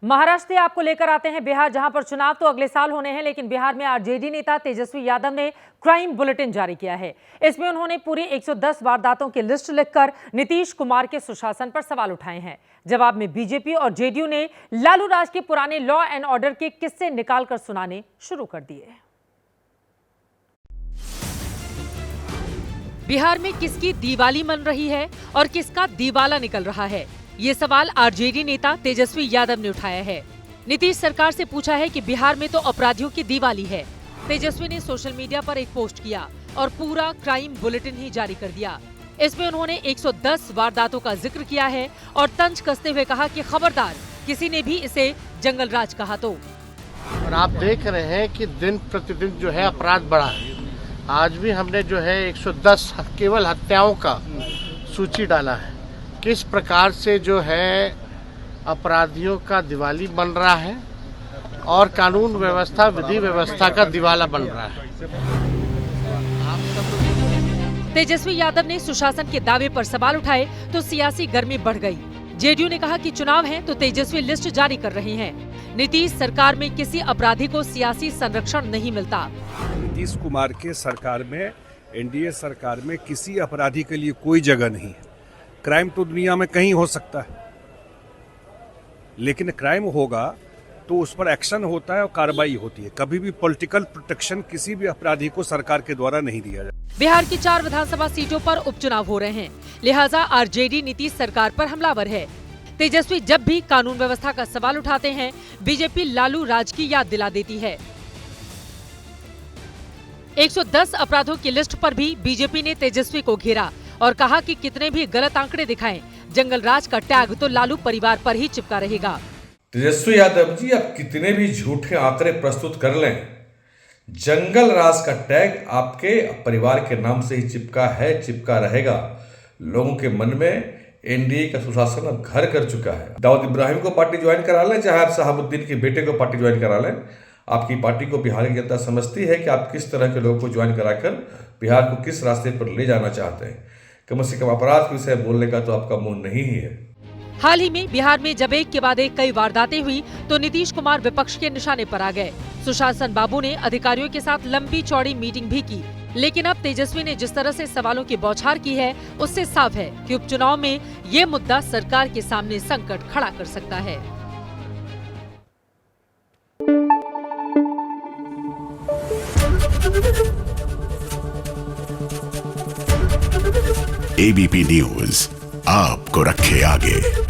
महाराष्ट्र से आपको लेकर आते हैं बिहार, जहां पर चुनाव तो अगले साल होने हैं, लेकिन बिहार में आरजेडी नेता तेजस्वी यादव ने क्राइम बुलेटिन जारी किया है। इसमें उन्होंने पूरी 110 वारदातों की लिस्ट लिखकर नीतीश कुमार के सुशासन पर सवाल उठाए हैं। जवाब में बीजेपी और जेडीयू ने लालू राज के पुराने लॉ एंड ऑर्डर के किस्से निकालकर सुनाने शुरू कर दिए। बिहार में किसकी दिवाली मन रही है और किसका दिवाला निकल रहा है, ये सवाल आरजेडी नेता तेजस्वी यादव ने उठाया है। नीतीश सरकार से पूछा है कि बिहार में तो अपराधियों की दिवाली है। तेजस्वी ने सोशल मीडिया पर एक पोस्ट किया और पूरा क्राइम बुलेटिन ही जारी कर दिया। इसमें उन्होंने 110 वारदातों का जिक्र किया है और तंज कसते हुए कहा कि खबरदार किसी ने भी इसे जंगल राज कहा तो। और आप देख रहे हैं कि दिन प्रतिदिन जो है अपराध बढ़ा है। आज भी हमने जो है 110 केवल हत्याओं का सूची डाला है। किस प्रकार से जो है अपराधियों का दिवाली बन रहा है और कानून व्यवस्था, विधि व्यवस्था का दिवाला बन रहा है। तेजस्वी यादव ने सुशासन के दावे पर सवाल उठाए तो सियासी गर्मी बढ़ गई। जेडीयू ने कहा कि चुनाव है तो तेजस्वी लिस्ट जारी कर रहे हैं। नीतीश सरकार में किसी अपराधी को सियासी संरक्षण नहीं मिलता। नीतीश कुमार के सरकार में, एनडीए सरकार में किसी अपराधी के लिए कोई जगह नहीं है। क्राइम तो दुनिया में कहीं हो सकता है, लेकिन क्राइम होगा तो उस पर एक्शन होता है और कार्रवाई होती है। कभी भी पॉलिटिकल प्रोटेक्शन किसी भी अपराधी को सरकार के द्वारा नहीं दिया जाता। बिहार की 4 विधानसभा सीटों पर उपचुनाव हो रहे हैं, लिहाजा आरजेडी नीतीश सरकार पर हमलावर है। तेजस्वी जब भी कानून व्यवस्था का सवाल उठाते हैं, बीजेपी लालू राज की याद दिला देती है। 110 अपराधों की लिस्ट पर भी बीजेपी ने तेजस्वी को घेरा और कहा कि कितने भी गलत आंकड़े दिखाएं, जंगल राज का टैग तो लालू परिवार पर ही चिपका रहेगा। तेजस्वी यादव जी, आप कितने भी झूठे आंकड़े प्रस्तुत कर लें, जंगल राज का टैग आपके परिवार के नाम से ही चिपका है, चिपका रहेगा। लोगों के मन में एनडीए का सुशासन अब घर कर चुका है। दाऊद इब्राहिम को पार्टी ज्वाइन करा लें, चाहे आप शहाबुद्दीन के बेटे को पार्टी ज्वाइन करा लें, आपकी पार्टी को बिहार की जनता समझती है कि आप किस तरह के लोगों को ज्वाइन कराकर बिहार को किस रास्ते पर ले जाना चाहते हैं। कम से कम अपराध के विषय बोलने का तो आपका मुंह नहीं ही है। हाल ही में बिहार में जब एक के बाद एक कई वारदातें हुई तो नीतीश कुमार विपक्ष के निशाने पर आ गए। सुशासन बाबू ने अधिकारियों के साथ लंबी चौड़ी मीटिंग भी की, लेकिन अब तेजस्वी ने जिस तरह से सवालों की बौछार की है, उससे साफ है कि उपचुनाव में ये मुद्दा सरकार के सामने संकट खड़ा कर सकता है। एबीपी न्यूज आपको रखे आगे।